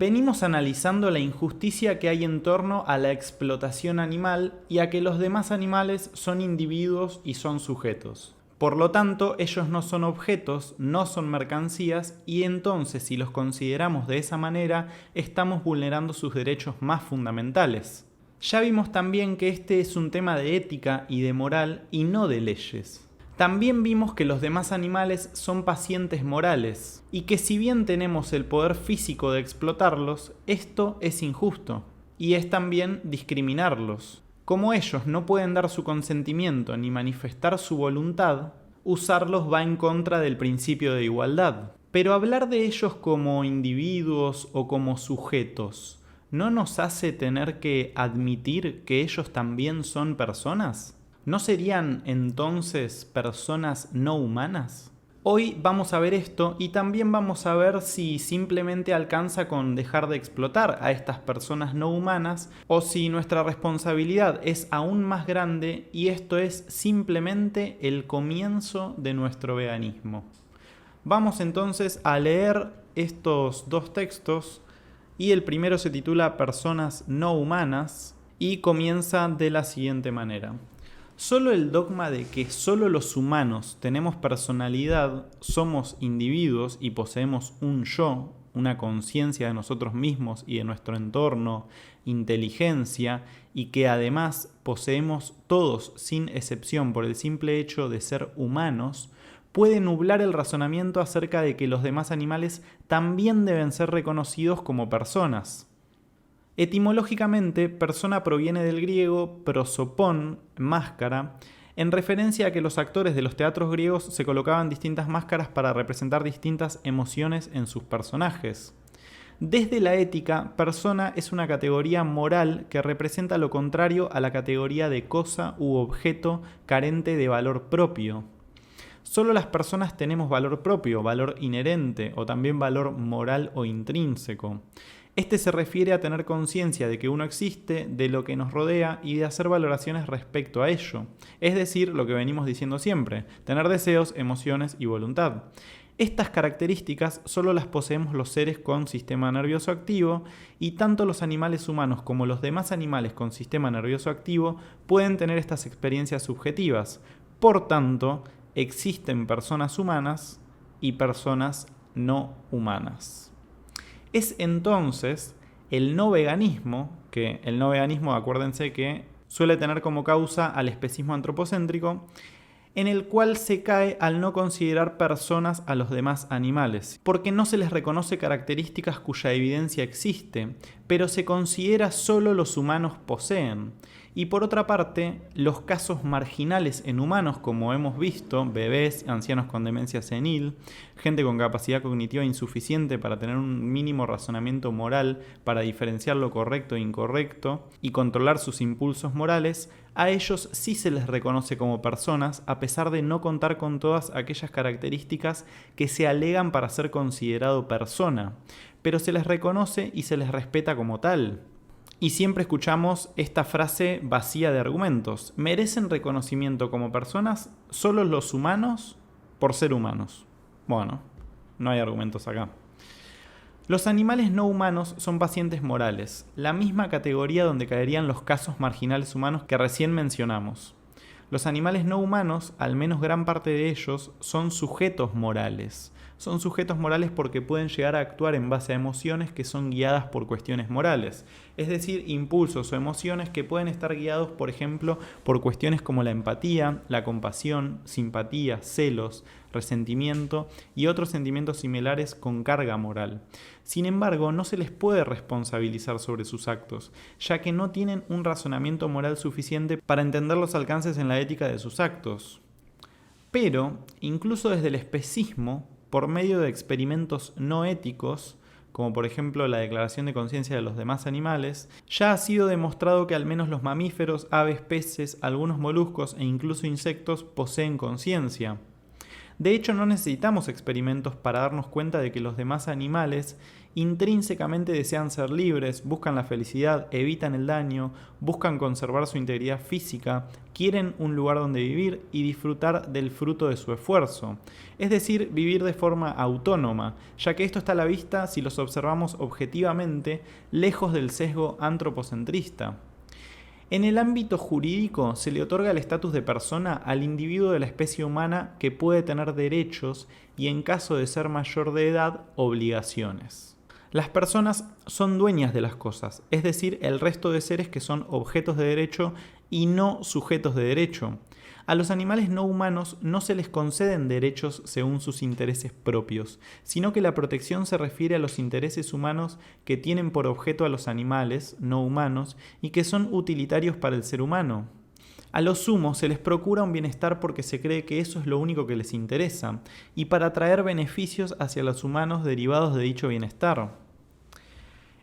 Venimos analizando la injusticia que hay en torno a la explotación animal y a que los demás animales son individuos y son sujetos. Por lo tanto, ellos no son objetos, no son mercancías y entonces, si los consideramos de esa manera, estamos vulnerando sus derechos más fundamentales. Ya vimos también que este es un tema de ética y de moral y no de leyes. También vimos que los demás animales son pacientes morales y que si bien tenemos el poder físico de explotarlos, esto es injusto y es también discriminarlos. Como ellos no pueden dar su consentimiento ni manifestar su voluntad, usarlos va en contra del principio de igualdad. Pero hablar de ellos como individuos o como sujetos, ¿no nos hace tener que admitir que ellos también son personas? ¿No serían entonces personas no humanas? Hoy vamos a ver esto y también vamos a ver si simplemente alcanza con dejar de explotar a estas personas no humanas o si nuestra responsabilidad es aún más grande y esto es simplemente el comienzo de nuestro veganismo. Vamos entonces a leer estos dos textos y el primero se titula Personas no humanas y comienza de la siguiente manera. Solo el dogma de que solo los humanos tenemos personalidad, somos individuos y poseemos un yo, una conciencia de nosotros mismos y de nuestro entorno, inteligencia, y que además poseemos todos sin excepción por el simple hecho de ser humanos, puede nublar el razonamiento acerca de que los demás animales también deben ser reconocidos como personas. Etimológicamente, persona proviene del griego prosopón, máscara, en referencia a que los actores de los teatros griegos se colocaban distintas máscaras para representar distintas emociones en sus personajes. Desde la ética, persona es una categoría moral que representa lo contrario a la categoría de cosa u objeto carente de valor propio. Solo las personas tenemos valor propio, valor inherente o también valor moral o intrínseco. Este se refiere a tener conciencia de que uno existe, de lo que nos rodea y de hacer valoraciones respecto a ello. Es decir, lo que venimos diciendo siempre, tener deseos, emociones y voluntad. Estas características solo las poseemos los seres con sistema nervioso activo y tanto los animales humanos como los demás animales con sistema nervioso activo pueden tener estas experiencias subjetivas. Por tanto, existen personas humanas y personas no humanas. Es entonces el no veganismo, que el no veganismo, acuérdense que suele tener como causa al especismo antropocéntrico, en el cual se cae al no considerar personas a los demás animales, porque no se les reconoce características cuya evidencia existe, pero se considera solo los humanos poseen. Y por otra parte, los casos marginales en humanos, como hemos visto, bebés, ancianos con demencia senil, gente con capacidad cognitiva insuficiente para tener un mínimo razonamiento moral para diferenciar lo correcto e incorrecto y controlar sus impulsos morales, a ellos sí se les reconoce como personas a pesar de no contar con todas aquellas características que se alegan para ser considerado persona, pero se les reconoce y se les respeta como tal. Y siempre escuchamos esta frase vacía de argumentos. ¿Merecen reconocimiento como personas solo los humanos por ser humanos? Bueno, no hay argumentos acá. Los animales no humanos son pacientes morales, la misma categoría donde caerían los casos marginales humanos que recién mencionamos. Los animales no humanos, al menos gran parte de ellos, son sujetos morales. Son sujetos morales porque pueden llegar a actuar en base a emociones que son guiadas por cuestiones morales. Es decir, impulsos o emociones que pueden estar guiados, por ejemplo, por cuestiones como la empatía, la compasión, simpatía, celos, resentimiento y otros sentimientos similares con carga moral. Sin embargo, no se les puede responsabilizar sobre sus actos, ya que no tienen un razonamiento moral suficiente para entender los alcances en la ética de sus actos. Pero, incluso desde el especismo, por medio de experimentos no éticos, como por ejemplo la declaración de conciencia de los demás animales, ya ha sido demostrado que al menos los mamíferos, aves, peces, algunos moluscos e incluso insectos poseen conciencia. De hecho, no necesitamos experimentos para darnos cuenta de que los demás animales intrínsecamente desean ser libres, buscan la felicidad, evitan el daño, buscan conservar su integridad física, quieren un lugar donde vivir y disfrutar del fruto de su esfuerzo. Es decir, vivir de forma autónoma, ya que esto está a la vista si los observamos objetivamente, lejos del sesgo antropocentrista. En el ámbito jurídico se le otorga el estatus de persona al individuo de la especie humana que puede tener derechos y, en caso de ser mayor de edad, obligaciones. Las personas son dueñas de las cosas, es decir, el resto de seres que son objetos de derecho y no sujetos de derecho. A los animales no humanos no se les conceden derechos según sus intereses propios, sino que la protección se refiere a los intereses humanos que tienen por objeto a los animales no humanos y que son utilitarios para el ser humano. A lo sumo se les procura un bienestar porque se cree que eso es lo único que les interesa, y para traer beneficios hacia los humanos derivados de dicho bienestar.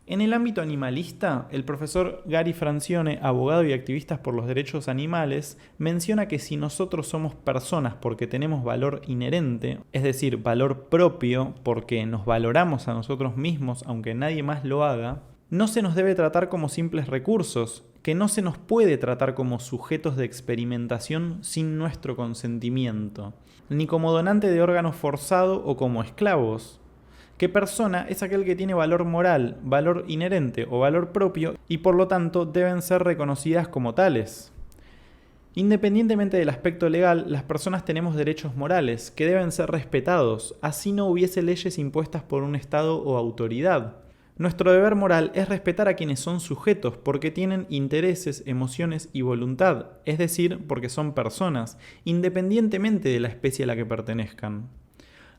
En el ámbito animalista, el profesor Gary Francione, abogado y activista por los derechos animales, menciona que si nosotros somos personas porque tenemos valor inherente, es decir, valor propio porque nos valoramos a nosotros mismos aunque nadie más lo haga, no se nos debe tratar como simples recursos, que no se nos puede tratar como sujetos de experimentación sin nuestro consentimiento, ni como donante de órganos forzado o como esclavos. Que persona es aquel que tiene valor moral, valor inherente o valor propio y por lo tanto deben ser reconocidas como tales. Independientemente del aspecto legal, las personas tenemos derechos morales que deben ser respetados, así no hubiese leyes impuestas por un Estado o autoridad. Nuestro deber moral es respetar a quienes son sujetos porque tienen intereses, emociones y voluntad, es decir, porque son personas, independientemente de la especie a la que pertenezcan.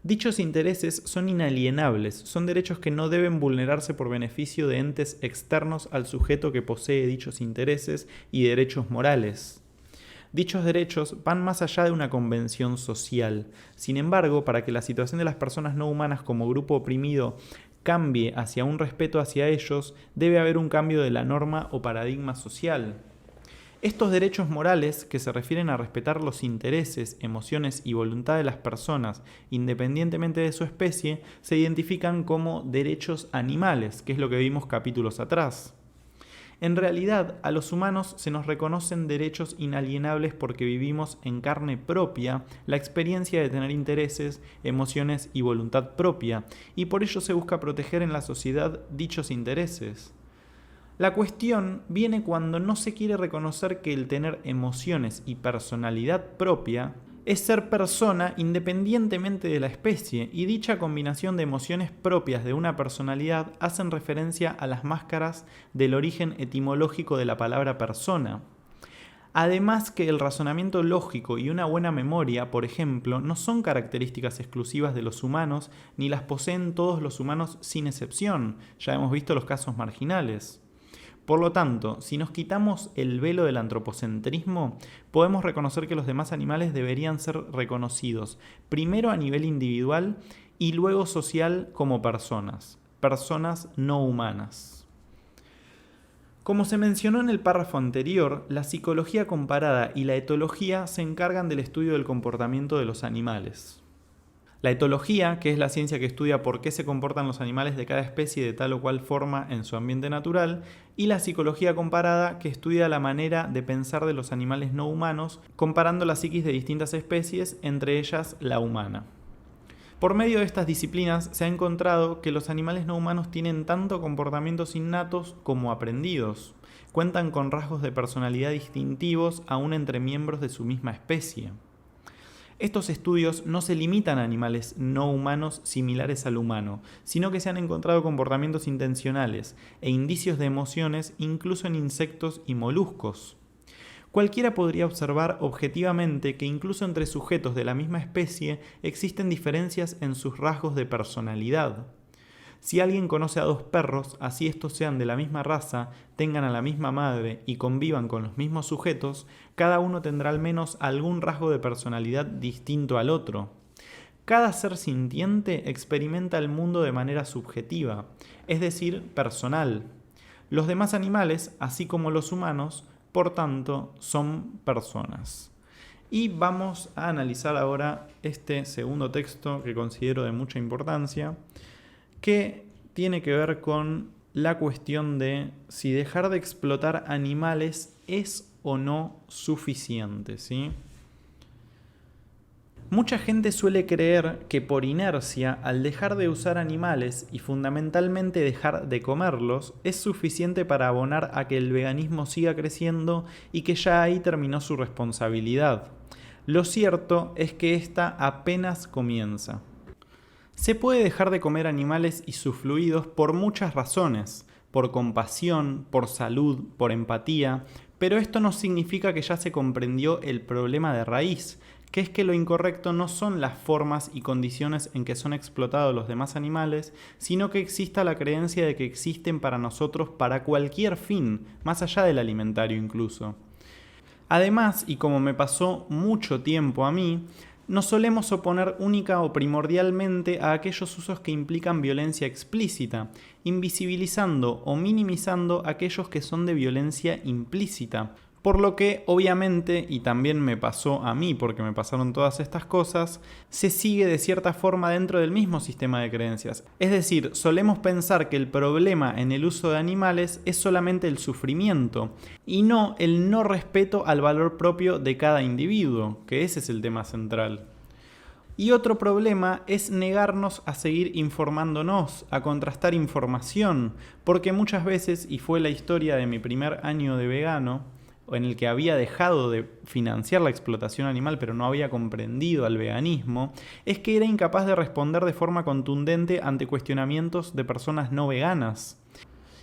Dichos intereses son inalienables, son derechos que no deben vulnerarse por beneficio de entes externos al sujeto que posee dichos intereses y derechos morales. Dichos derechos van más allá de una convención social. Sin embargo, para que la situación de las personas no humanas como grupo oprimido cambie hacia un respeto hacia ellos, debe haber un cambio de la norma o paradigma social. Estos derechos morales, que se refieren a respetar los intereses, emociones y voluntad de las personas, independientemente de su especie, se identifican como derechos animales, que es lo que vimos capítulos atrás. En realidad, a los humanos se nos reconocen derechos inalienables porque vivimos en carne propia la experiencia de tener intereses, emociones y voluntad propia, y por ello se busca proteger en la sociedad dichos intereses. La cuestión viene cuando no se quiere reconocer que el tener emociones y personalidad propia es ser persona independientemente de la especie, y dicha combinación de emociones propias de una personalidad hacen referencia a las máscaras del origen etimológico de la palabra persona. Además que el razonamiento lógico y una buena memoria, por ejemplo, no son características exclusivas de los humanos, ni las poseen todos los humanos sin excepción. Ya hemos visto los casos marginales. Por lo tanto, si nos quitamos el velo del antropocentrismo, podemos reconocer que los demás animales deberían ser reconocidos, primero a nivel individual y luego social como personas no humanas. Como se mencionó en el párrafo anterior, la psicología comparada y la etología se encargan del estudio del comportamiento de los animales. La etología, que es la ciencia que estudia por qué se comportan los animales de cada especie de tal o cual forma en su ambiente natural, y la psicología comparada, que estudia la manera de pensar de los animales no humanos, comparando la psiquis de distintas especies, entre ellas la humana. Por medio de estas disciplinas se ha encontrado que los animales no humanos tienen tanto comportamientos innatos como aprendidos. Cuentan con rasgos de personalidad distintivos aún entre miembros de su misma especie. Estos estudios no se limitan a animales no humanos similares al humano, sino que se han encontrado comportamientos intencionales e indicios de emociones incluso en insectos y moluscos. Cualquiera podría observar objetivamente que incluso entre sujetos de la misma especie existen diferencias en sus rasgos de personalidad. Si alguien conoce a dos perros, así estos sean de la misma raza, tengan a la misma madre y convivan con los mismos sujetos, cada uno tendrá al menos algún rasgo de personalidad distinto al otro. Cada ser sintiente experimenta el mundo de manera subjetiva, es decir, personal. Los demás animales, así como los humanos, por tanto, son personas. Y vamos a analizar ahora este segundo texto que considero de mucha importancia, que tiene que ver con la cuestión de si dejar de explotar animales es o no suficiente, ¿sí? Mucha gente suele creer que por inercia, al dejar de usar animales y fundamentalmente dejar de comerlos, es suficiente para abonar a que el veganismo siga creciendo y que ya ahí terminó su responsabilidad. Lo cierto es que esta apenas comienza. Se puede dejar de comer animales y sus fluidos por muchas razones, por compasión, por salud, por empatía, pero esto no significa que ya se comprendió el problema de raíz, que es que lo incorrecto no son las formas y condiciones en que son explotados los demás animales, sino que exista la creencia de que existen para nosotros para cualquier fin, más allá del alimentario incluso. Además, y como me pasó mucho tiempo a mí, nos solemos oponer única o primordialmente a aquellos usos que implican violencia explícita, invisibilizando o minimizando aquellos que son de violencia implícita. Por lo que, obviamente, y también me pasó a mí porque me pasaron todas estas cosas, se sigue de cierta forma dentro del mismo sistema de creencias. Es decir, solemos pensar que el problema en el uso de animales es solamente el sufrimiento y no el no respeto al valor propio de cada individuo, que ese es el tema central. Y otro problema es negarnos a seguir informándonos, a contrastar información, porque muchas veces, y fue la historia de mi primer año de vegano, en el que había dejado de financiar la explotación animal pero no había comprendido al veganismo, es que era incapaz de responder de forma contundente ante cuestionamientos de personas no veganas.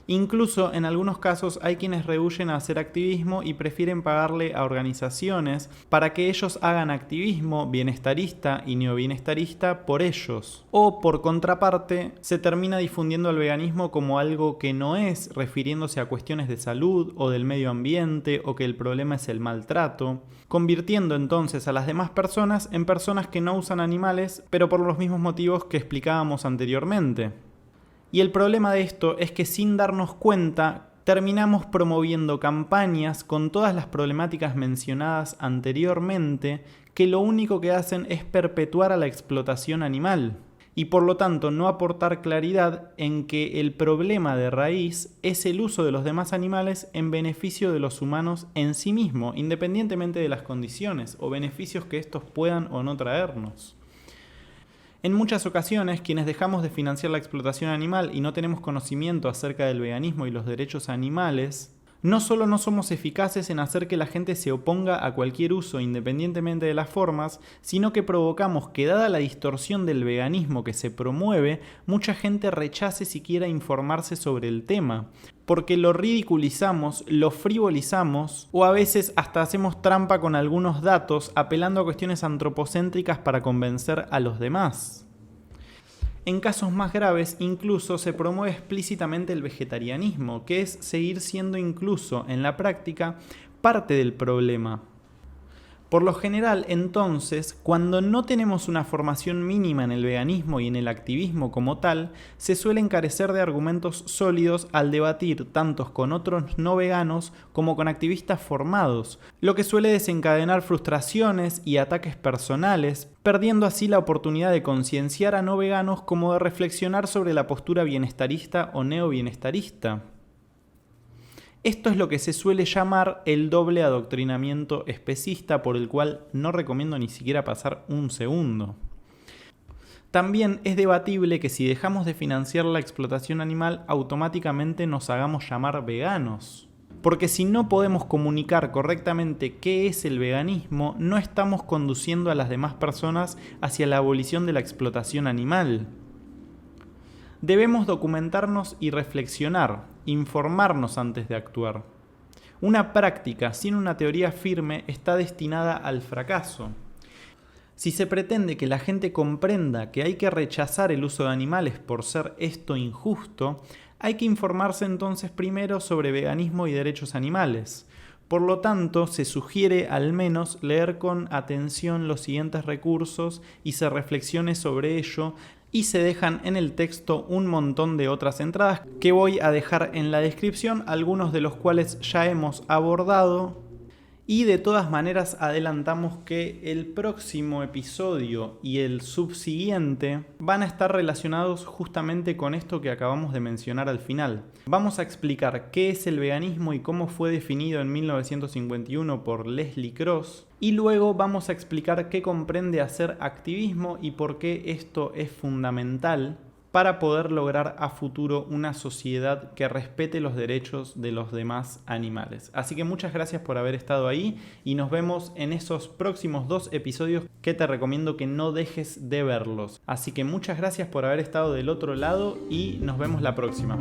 Incluso en algunos casos hay quienes rehúyen a hacer activismo y prefieren pagarle a organizaciones para que ellos hagan activismo bienestarista y neobienestarista por ellos. O por contraparte, se termina difundiendo el veganismo como algo que no es, refiriéndose a cuestiones de salud o del medio ambiente o que el problema es el maltrato, convirtiendo entonces a las demás personas en personas que no usan animales, pero por los mismos motivos que explicábamos anteriormente. Y el problema de esto es que sin darnos cuenta terminamos promoviendo campañas con todas las problemáticas mencionadas anteriormente que lo único que hacen es perpetuar a la explotación animal y por lo tanto no aportar claridad en que el problema de raíz es el uso de los demás animales en beneficio de los humanos en sí mismo, independientemente de las condiciones o beneficios que estos puedan o no traernos. En muchas ocasiones, quienes dejamos de financiar la explotación animal y no tenemos conocimiento acerca del veganismo y los derechos animales, no solo no somos eficaces en hacer que la gente se oponga a cualquier uso independientemente de las formas, sino que provocamos que, dada la distorsión del veganismo que se promueve, mucha gente rechace siquiera informarse sobre el tema, porque lo ridiculizamos, lo frivolizamos o a veces hasta hacemos trampa con algunos datos apelando a cuestiones antropocéntricas para convencer a los demás. En casos más graves, incluso se promueve explícitamente el vegetarianismo, que es seguir siendo incluso en la práctica parte del problema. Por lo general, entonces, cuando no tenemos una formación mínima en el veganismo y en el activismo como tal, se suelen carecer de argumentos sólidos al debatir tanto con otros no veganos como con activistas formados, lo que suele desencadenar frustraciones y ataques personales, perdiendo así la oportunidad de concienciar a no veganos como de reflexionar sobre la postura bienestarista o neobienestarista. Esto es lo que se suele llamar el doble adoctrinamiento especista, por el cual no recomiendo ni siquiera pasar un segundo. También es debatible que si dejamos de financiar la explotación animal, automáticamente nos hagamos llamar veganos. Porque si no podemos comunicar correctamente qué es el veganismo, no estamos conduciendo a las demás personas hacia la abolición de la explotación animal. Debemos documentarnos y reflexionar, informarnos antes de actuar. Una práctica sin una teoría firme está destinada al fracaso. Si se pretende que la gente comprenda que hay que rechazar el uso de animales por ser esto injusto, hay que informarse entonces primero sobre veganismo y derechos animales. Por lo tanto, se sugiere al menos leer con atención los siguientes recursos y se reflexione sobre ello, y se dejan en el texto un montón de otras entradas que voy a dejar en la descripción, algunos de los cuales ya hemos abordado Y de todas maneras adelantamos que el próximo episodio y el subsiguiente van a estar relacionados justamente con esto que acabamos de mencionar al final. Vamos a explicar qué es el veganismo y cómo fue definido en 1951 por Leslie Cross. Y luego vamos a explicar qué comprende hacer activismo y por qué esto es fundamental para poder lograr a futuro una sociedad que respete los derechos de los demás animales. Así que muchas gracias por haber estado ahí y nos vemos en esos próximos 2 episodios que te recomiendo que no dejes de verlos. Así que muchas gracias por haber estado del otro lado y nos vemos la próxima.